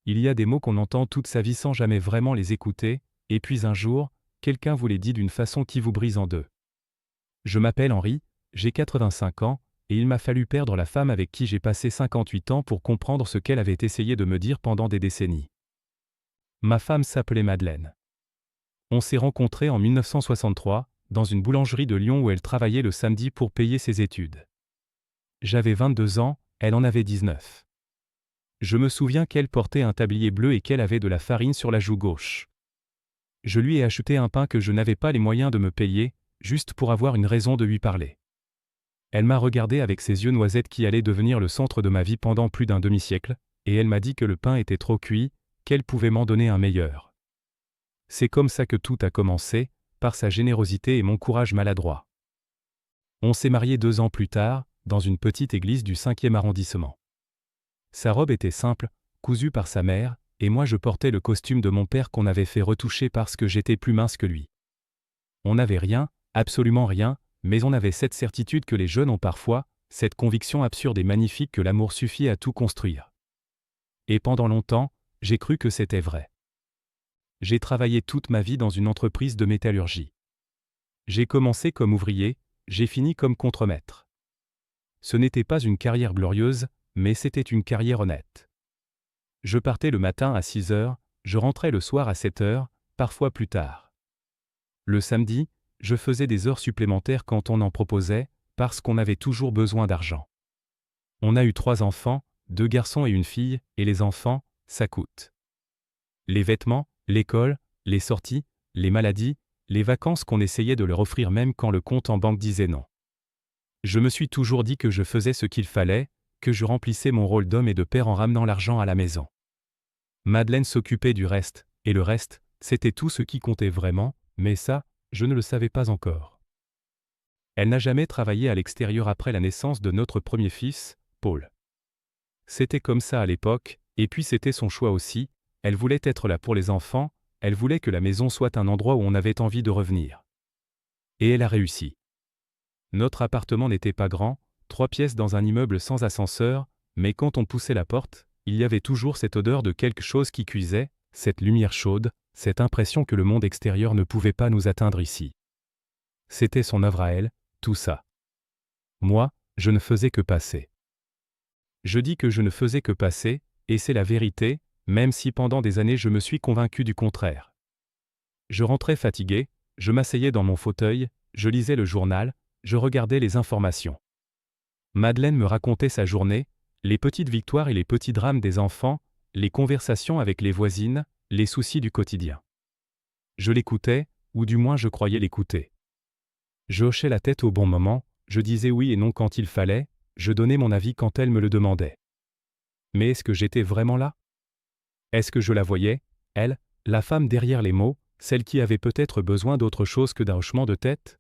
Il y a des mots qu'on entend toute sa vie sans jamais vraiment les écouter, et puis un jour, quelqu'un vous les dit d'une façon qui vous brise en deux. Je m'appelle Henri, j'ai 85 ans, et il m'a fallu perdre la femme avec qui j'ai passé 58 ans pour comprendre ce qu'elle avait essayé de me dire pendant des décennies. Ma femme s'appelait Madeleine. On s'est rencontrés en 1963, dans une boulangerie de Lyon où elle travaillait le samedi pour payer ses études. J'avais 22 ans, elle en avait 19. Je me souviens qu'elle portait un tablier bleu et qu'elle avait de la farine sur la joue gauche. Je lui ai acheté un pain que je n'avais pas les moyens de me payer, juste pour avoir une raison de lui parler. Elle m'a regardé avec ses yeux noisettes qui allaient devenir le centre de ma vie pendant plus d'un demi-siècle, et elle m'a dit que le pain était trop cuit, qu'elle pouvait m'en donner un meilleur. C'est comme ça que tout a commencé, par sa générosité et mon courage maladroit. On s'est mariés 2 ans plus tard, dans une petite église du 5e arrondissement. Sa robe était simple, cousue par sa mère, et moi je portais le costume de mon père qu'on avait fait retoucher parce que j'étais plus mince que lui. On n'avait rien, absolument rien, mais on avait cette certitude que les jeunes ont parfois, cette conviction absurde et magnifique que l'amour suffit à tout construire. Et pendant longtemps, j'ai cru que c'était vrai. J'ai travaillé toute ma vie dans une entreprise de métallurgie. J'ai commencé comme ouvrier, j'ai fini comme contremaître. Ce n'était pas une carrière glorieuse, mais c'était une carrière honnête. Je partais le matin à 6 heures, je rentrais le soir à 7 heures, parfois plus tard. Le samedi, je faisais des heures supplémentaires quand on en proposait, parce qu'on avait toujours besoin d'argent. On a eu 3 enfants, 2 garçons et une fille, et les enfants, ça coûte. Les vêtements, l'école, les sorties, les maladies, les vacances qu'on essayait de leur offrir même quand le compte en banque disait non. Je me suis toujours dit que je faisais ce qu'il fallait, que je remplissais mon rôle d'homme et de père en ramenant l'argent à la maison. Madeleine s'occupait du reste, et le reste, c'était tout ce qui comptait vraiment, mais ça, je ne le savais pas encore. Elle n'a jamais travaillé à l'extérieur après la naissance de notre premier fils, Paul. C'était comme ça à l'époque, et puis c'était son choix aussi, elle voulait être là pour les enfants, elle voulait que la maison soit un endroit où on avait envie de revenir. Et elle a réussi. Notre appartement n'était pas grand, 3 pièces dans un immeuble sans ascenseur, mais quand on poussait la porte, il y avait toujours cette odeur de quelque chose qui cuisait, cette lumière chaude, cette impression que le monde extérieur ne pouvait pas nous atteindre ici. C'était son œuvre à elle, tout ça. Moi, je ne faisais que passer. Je dis que je ne faisais que passer, et c'est la vérité, même si pendant des années je me suis convaincu du contraire. Je rentrais fatigué, je m'asseyais dans mon fauteuil, je lisais le journal, je regardais les informations. Madeleine me racontait sa journée, les petites victoires et les petits drames des enfants, les conversations avec les voisines, les soucis du quotidien. Je l'écoutais, ou du moins je croyais l'écouter. Je hochais la tête au bon moment, je disais oui et non quand il fallait, je donnais mon avis quand elle me le demandait. Mais est-ce que j'étais vraiment là? Est-ce que je la voyais, elle, la femme derrière les mots, celle qui avait peut-être besoin d'autre chose que d'un hochement de tête?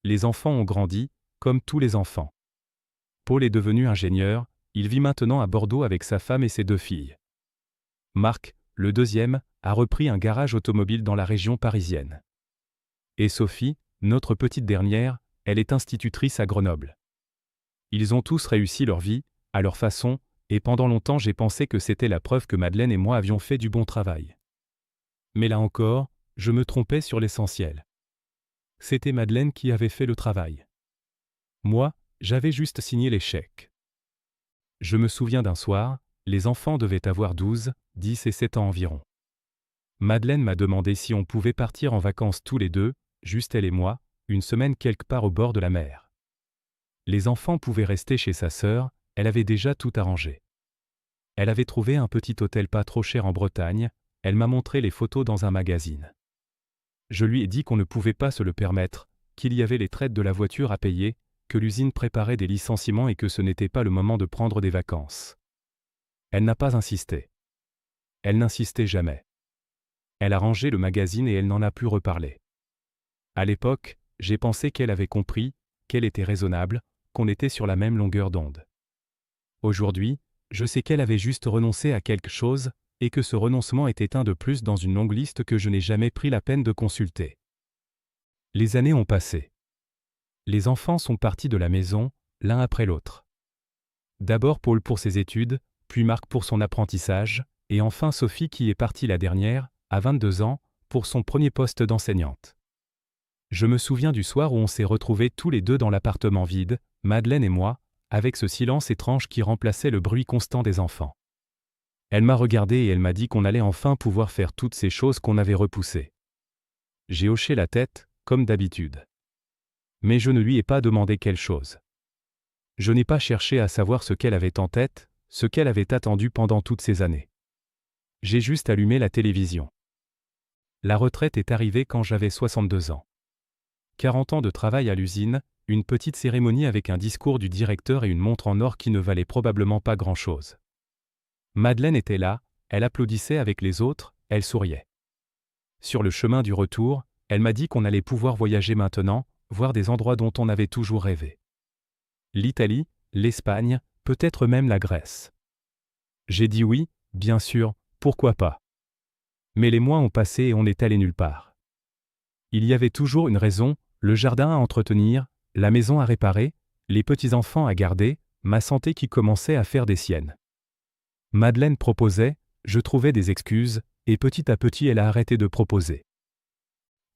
Les enfants ont grandi, comme tous les enfants. Paul est devenu ingénieur, il vit maintenant à Bordeaux avec sa femme et ses 2 filles. Marc, le deuxième, a repris un garage automobile dans la région parisienne. Et Sophie, notre petite dernière, elle est institutrice à Grenoble. Ils ont tous réussi leur vie, à leur façon, et pendant longtemps j'ai pensé que c'était la preuve que Madeleine et moi avions fait du bon travail. Mais là encore, je me trompais sur l'essentiel. C'était Madeleine qui avait fait le travail. Moi, j'avais juste signé les chèques. Je me souviens d'un soir, les enfants devaient avoir 12, 10 et 7 ans environ. Madeleine m'a demandé si on pouvait partir en vacances tous les deux, juste elle et moi, une semaine quelque part au bord de la mer. Les enfants pouvaient rester chez sa sœur, elle avait déjà tout arrangé. Elle avait trouvé un petit hôtel pas trop cher en Bretagne, elle m'a montré les photos dans un magazine. Je lui ai dit qu'on ne pouvait pas se le permettre, qu'il y avait les traites de la voiture à payer, que l'usine préparait des licenciements et que ce n'était pas le moment de prendre des vacances. Elle n'a pas insisté. Elle n'insistait jamais. Elle a rangé le magazine et elle n'en a plus reparlé. À l'époque, j'ai pensé qu'elle avait compris, qu'elle était raisonnable, qu'on était sur la même longueur d'onde. Aujourd'hui, je sais qu'elle avait juste renoncé à quelque chose, et que ce renoncement était un de plus dans une longue liste que je n'ai jamais pris la peine de consulter. Les années ont passé. Les enfants sont partis de la maison, l'un après l'autre. D'abord Paul pour ses études, puis Marc pour son apprentissage, Et enfin Sophie qui est partie la dernière, à 22 ans, pour son premier poste d'enseignante. Je me souviens du soir où on s'est retrouvés tous les deux dans l'appartement vide, Madeleine et moi, avec ce silence étrange qui remplaçait le bruit constant des enfants. Elle m'a regardé et elle m'a dit qu'on allait enfin pouvoir faire toutes ces choses qu'on avait repoussées. J'ai hoché la tête, comme d'habitude. Mais je ne lui ai pas demandé quelle chose. Je n'ai pas cherché à savoir ce qu'elle avait en tête, ce qu'elle avait attendu pendant toutes ces années. J'ai juste allumé la télévision. La retraite est arrivée quand j'avais 62 ans. 40 ans de travail à l'usine, une petite cérémonie avec un discours du directeur et une montre en or qui ne valait probablement pas grand-chose. Madeleine était là, elle applaudissait avec les autres, elle souriait. Sur le chemin du retour, elle m'a dit qu'on allait pouvoir voyager maintenant, voir des endroits dont on avait toujours rêvé. L'Italie, l'Espagne, peut-être même la Grèce. J'ai dit oui, bien sûr, pourquoi pas. Mais les mois ont passé et on n'est allé nulle part. Il y avait toujours une raison, le jardin à entretenir, la maison à réparer, les petits-enfants à garder, ma santé qui commençait à faire des siennes. Madeleine proposait, je trouvais des excuses, et petit à petit elle a arrêté de proposer.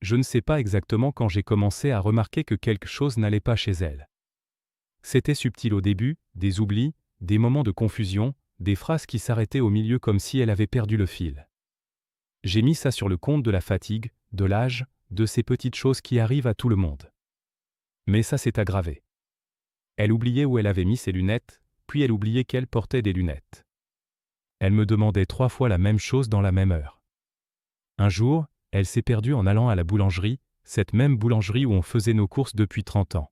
Je ne sais pas exactement quand j'ai commencé à remarquer que quelque chose n'allait pas chez elle. C'était subtil au début, des oublis, des moments de confusion, des phrases qui s'arrêtaient au milieu comme si elle avait perdu le fil. J'ai mis ça sur le compte de la fatigue, de l'âge, de ces petites choses qui arrivent à tout le monde. Mais ça s'est aggravé. Elle oubliait où elle avait mis ses lunettes, puis elle oubliait qu'elle portait des lunettes. Elle me demandait 3 fois la même chose dans la même heure. Un jour, elle s'est perdue en allant à la boulangerie, cette même boulangerie où on faisait nos courses depuis 30 ans.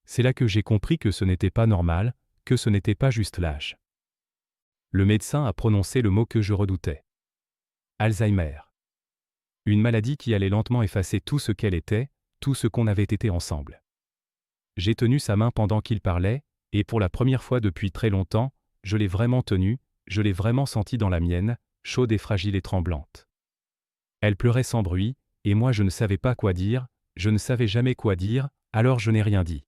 C'est là que j'ai compris que ce n'était pas normal, que ce n'était pas juste l'âge. Le médecin a prononcé le mot que je redoutais. Alzheimer. Une maladie qui allait lentement effacer tout ce qu'elle était, tout ce qu'on avait été ensemble. J'ai tenu sa main pendant qu'il parlait, et pour la première fois depuis très longtemps, je l'ai vraiment tenue, je l'ai vraiment sentie dans la mienne, chaude et fragile et tremblante. Elle pleurait sans bruit, et moi je ne savais pas quoi dire, je ne savais jamais quoi dire, alors je n'ai rien dit.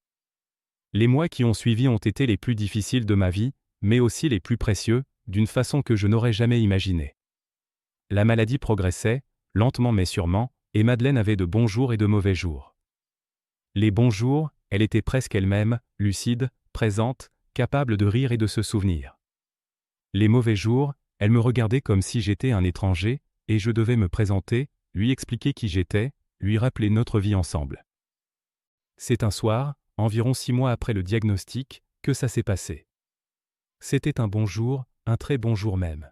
Les mois qui ont suivi ont été les plus difficiles de ma vie, mais aussi les plus précieux, d'une façon que je n'aurais jamais imaginée. La maladie progressait, lentement mais sûrement, et Madeleine avait de bons jours et de mauvais jours. Les bons jours, elle était presque elle-même, lucide, présente, capable de rire et de se souvenir. Les mauvais jours, elle me regardait comme si j'étais un étranger, et je devais me présenter, lui expliquer qui j'étais, lui rappeler notre vie ensemble. C'est un soir, environ 6 mois après le diagnostic, que ça s'est passé. C'était un bon jour, un très bon jour même.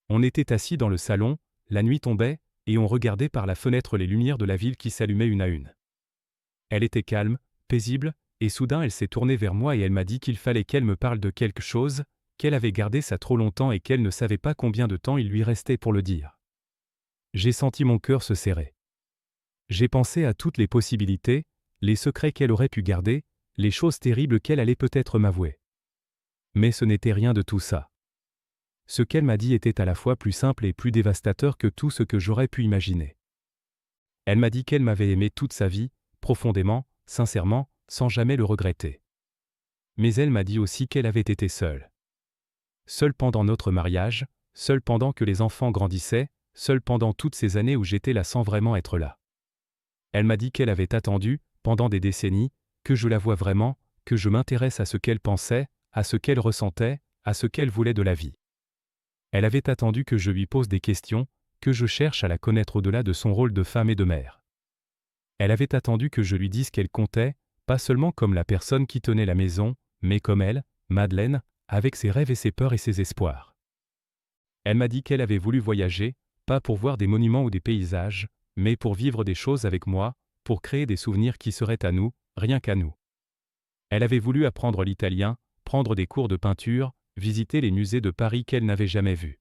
On était assis dans le salon, la nuit tombait, et on regardait par la fenêtre les lumières de la ville qui s'allumaient une à une. Elle était calme, paisible, et soudain elle s'est tournée vers moi et elle m'a dit qu'il fallait qu'elle me parle de quelque chose, qu'elle avait gardé ça trop longtemps et qu'elle ne savait pas combien de temps il lui restait pour le dire. J'ai senti mon cœur se serrer. J'ai pensé à toutes les possibilités, les secrets qu'elle aurait pu garder, les choses terribles qu'elle allait peut-être m'avouer. Mais ce n'était rien de tout ça. Ce qu'elle m'a dit était à la fois plus simple et plus dévastateur que tout ce que j'aurais pu imaginer. Elle m'a dit qu'elle m'avait aimé toute sa vie, profondément, sincèrement, sans jamais le regretter. Mais elle m'a dit aussi qu'elle avait été seule. Seule pendant notre mariage, seule pendant que les enfants grandissaient, seule pendant toutes ces années où j'étais là sans vraiment être là. Elle m'a dit qu'elle avait attendu, pendant des décennies, que je la voie vraiment, que je m'intéresse à ce qu'elle pensait, à ce qu'elle ressentait, à ce qu'elle voulait de la vie. Elle avait attendu que je lui pose des questions, que je cherche à la connaître au-delà de son rôle de femme et de mère. Elle avait attendu que je lui dise qu'elle comptait, pas seulement comme la personne qui tenait la maison, mais comme elle, Madeleine, avec ses rêves et ses peurs et ses espoirs. Elle m'a dit qu'elle avait voulu voyager, pas pour voir des monuments ou des paysages, mais pour vivre des choses avec moi, pour créer des souvenirs qui seraient à nous, rien qu'à nous. Elle avait voulu apprendre l'italien, prendre des cours de peinture, visiter les musées de Paris qu'elle n'avait jamais vus.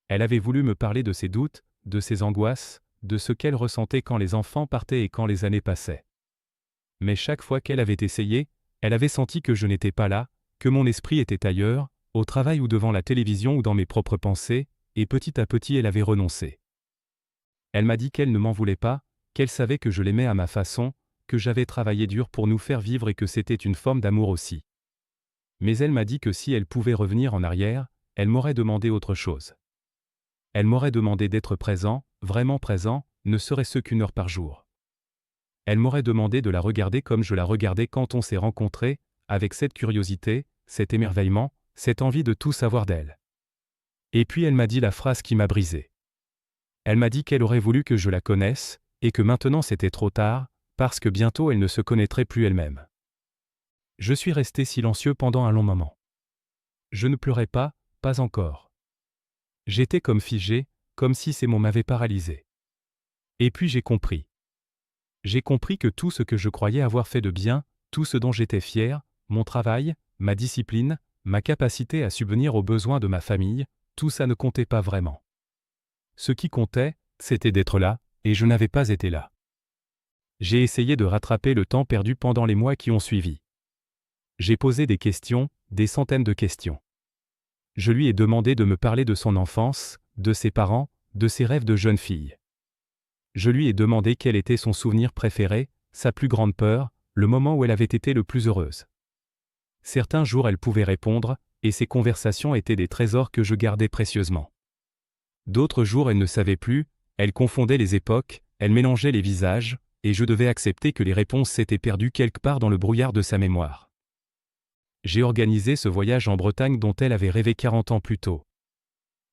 Elle avait voulu me parler de ses doutes, de ses angoisses, de ce qu'elle ressentait quand les enfants partaient et quand les années passaient. Mais chaque fois qu'elle avait essayé, elle avait senti que je n'étais pas là, que mon esprit était ailleurs, au travail ou devant la télévision ou dans mes propres pensées, et petit à petit elle avait renoncé. Elle m'a dit qu'elle ne m'en voulait pas, qu'elle savait que je l'aimais à ma façon, que j'avais travaillé dur pour nous faire vivre et que c'était une forme d'amour aussi. Mais elle m'a dit que si elle pouvait revenir en arrière, elle m'aurait demandé autre chose. Elle m'aurait demandé d'être présent, vraiment présent, ne serait-ce qu'une heure par jour. Elle m'aurait demandé de la regarder comme je la regardais quand on s'est rencontrés, avec cette curiosité, cet émerveillement, cette envie de tout savoir d'elle. Et puis elle m'a dit la phrase qui m'a brisé. Elle m'a dit qu'elle aurait voulu que je la connaisse, et que maintenant c'était trop tard, parce que bientôt elle ne se connaîtrait plus elle-même. Je suis resté silencieux pendant un long moment. Je ne pleurais pas encore. J'étais comme figé, comme si ces mots m'avaient paralysé. Et puis j'ai compris. J'ai compris que tout ce que je croyais avoir fait de bien, tout ce dont j'étais fier, mon travail, ma discipline, ma capacité à subvenir aux besoins de ma famille, tout ça ne comptait pas vraiment. Ce qui comptait, c'était d'être là, et je n'avais pas été là. J'ai essayé de rattraper le temps perdu pendant les mois qui ont suivi. J'ai posé des questions, des centaines de questions. Je lui ai demandé de me parler de son enfance, de ses parents, de ses rêves de jeune fille. Je lui ai demandé quel était son souvenir préféré, sa plus grande peur, le moment où elle avait été le plus heureuse. Certains jours elle pouvait répondre, et ces conversations étaient des trésors que je gardais précieusement. D'autres jours elle ne savait plus, elle confondait les époques, elle mélangeait les visages, et je devais accepter que les réponses s'étaient perdues quelque part dans le brouillard de sa mémoire. J'ai organisé ce voyage en Bretagne dont elle avait rêvé 40 ans plus tôt.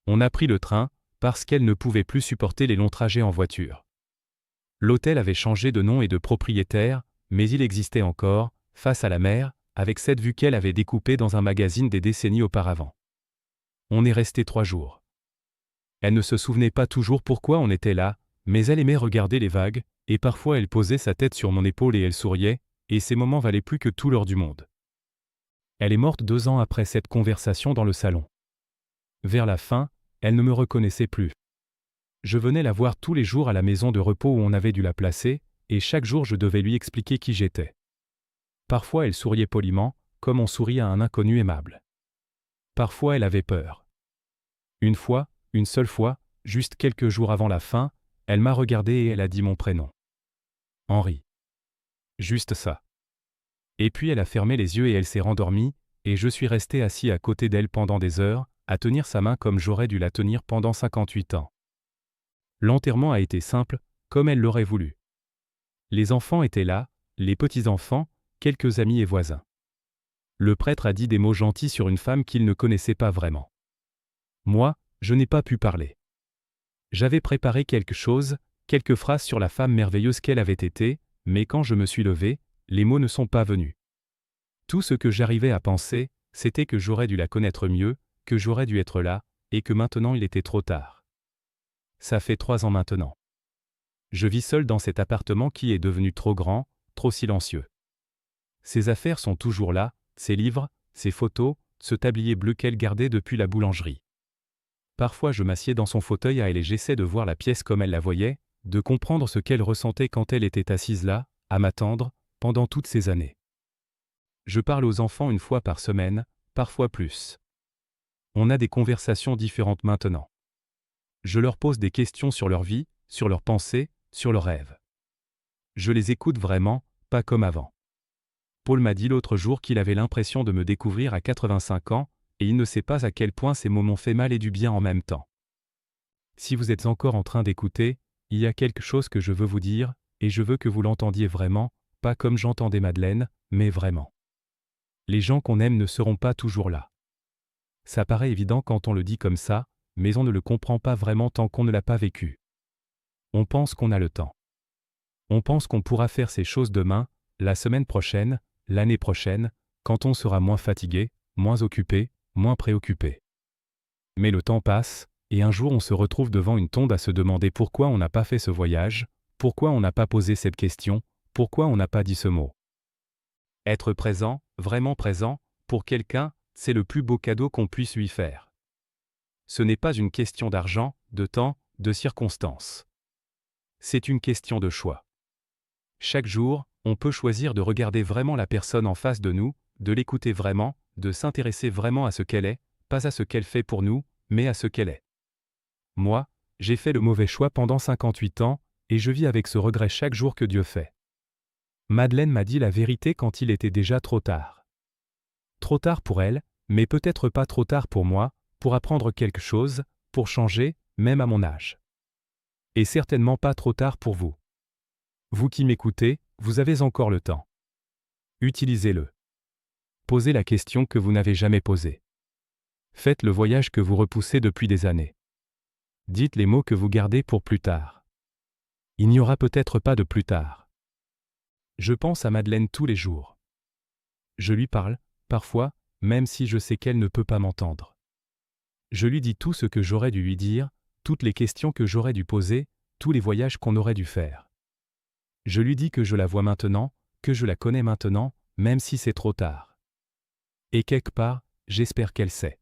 On a pris le train, parce qu'elle ne pouvait plus supporter les longs trajets en voiture. L'hôtel avait changé de nom et de propriétaire, mais il existait encore, face à la mer, avec cette vue qu'elle avait découpée dans un magazine des décennies auparavant. On est resté 3 jours. Elle ne se souvenait pas toujours pourquoi on était là, mais elle aimait regarder les vagues, et parfois elle posait sa tête sur mon épaule et elle souriait, et ces moments valaient plus que tout l'or du monde. Elle est morte 2 ans après cette conversation dans le salon. Vers la fin, elle ne me reconnaissait plus. Je venais la voir tous les jours à la maison de repos où on avait dû la placer, et chaque jour je devais lui expliquer qui j'étais. Parfois elle souriait poliment, comme on sourit à un inconnu aimable. Parfois elle avait peur. Une fois, une seule fois, juste quelques jours avant la fin, elle m'a regardé et elle a dit mon prénom. Henri. Juste ça. Et puis elle a fermé les yeux et elle s'est rendormie, et je suis resté assis à côté d'elle pendant des heures, à tenir sa main comme j'aurais dû la tenir pendant 58 ans. L'enterrement a été simple, comme elle l'aurait voulu. Les enfants étaient là, les petits-enfants, quelques amis et voisins. Le prêtre a dit des mots gentils sur une femme qu'il ne connaissait pas vraiment. Moi, je n'ai pas pu parler. J'avais préparé quelque chose, quelques phrases sur la femme merveilleuse qu'elle avait été, mais quand je me suis levé, les mots ne sont pas venus. Tout ce que j'arrivais à penser, c'était que j'aurais dû la connaître mieux, que j'aurais dû être là, et que maintenant il était trop tard. Ça fait 3 ans maintenant. Je vis seul dans cet appartement qui est devenu trop grand, trop silencieux. Ses affaires sont toujours là, ses livres, ses photos, ce tablier bleu qu'elle gardait depuis la boulangerie. Parfois je m'assieds dans son fauteuil à elle et j'essaie de voir la pièce comme elle la voyait, de comprendre ce qu'elle ressentait quand elle était assise là, à m'attendre, pendant toutes ces années. Je parle aux enfants 1 fois par semaine, parfois plus. On a des conversations différentes maintenant. Je leur pose des questions sur leur vie, sur leurs pensées, sur leurs rêves. Je les écoute vraiment, pas comme avant. Paul m'a dit l'autre jour qu'il avait l'impression de me découvrir à 85 ans, et il ne sait pas à quel point ces mots m'ont fait mal et du bien en même temps. Si vous êtes encore en train d'écouter, il y a quelque chose que je veux vous dire, et je veux que vous l'entendiez vraiment, pas comme j'entendais Madeleine, mais vraiment. Les gens qu'on aime ne seront pas toujours là. Ça paraît évident quand on le dit comme ça, mais on ne le comprend pas vraiment tant qu'on ne l'a pas vécu. On pense qu'on a le temps. On pense qu'on pourra faire ces choses demain, la semaine prochaine, l'année prochaine, quand on sera moins fatigué, moins occupé, moins préoccupé. Mais le temps passe, et un jour on se retrouve devant une tombe à se demander pourquoi on n'a pas fait ce voyage, pourquoi on n'a pas posé cette question, pourquoi on n'a pas dit ce mot. Être présent, vraiment présent, pour quelqu'un, c'est le plus beau cadeau qu'on puisse lui faire. Ce n'est pas une question d'argent, de temps, de circonstances. C'est une question de choix. Chaque jour, on peut choisir de regarder vraiment la personne en face de nous, de l'écouter vraiment, de s'intéresser vraiment à ce qu'elle est, pas à ce qu'elle fait pour nous, mais à ce qu'elle est. Moi, j'ai fait le mauvais choix pendant 58 ans, et je vis avec ce regret chaque jour que Dieu fait. Madeleine m'a dit la vérité quand il était déjà trop tard. Trop tard pour elle, mais peut-être pas trop tard pour moi, pour apprendre quelque chose, pour changer, même à mon âge. Et certainement pas trop tard pour vous. Vous qui m'écoutez, vous avez encore le temps. Utilisez-le. Posez la question que vous n'avez jamais posée. Faites le voyage que vous repoussez depuis des années. Dites les mots que vous gardez pour plus tard. Il n'y aura peut-être pas de plus tard. Je pense à Madeleine tous les jours. Je lui parle, parfois, même si je sais qu'elle ne peut pas m'entendre. Je lui dis tout ce que j'aurais dû lui dire, toutes les questions que j'aurais dû poser, tous les voyages qu'on aurait dû faire. Je lui dis que je la vois maintenant, que je la connais maintenant, même si c'est trop tard. Et quelque part, j'espère qu'elle sait.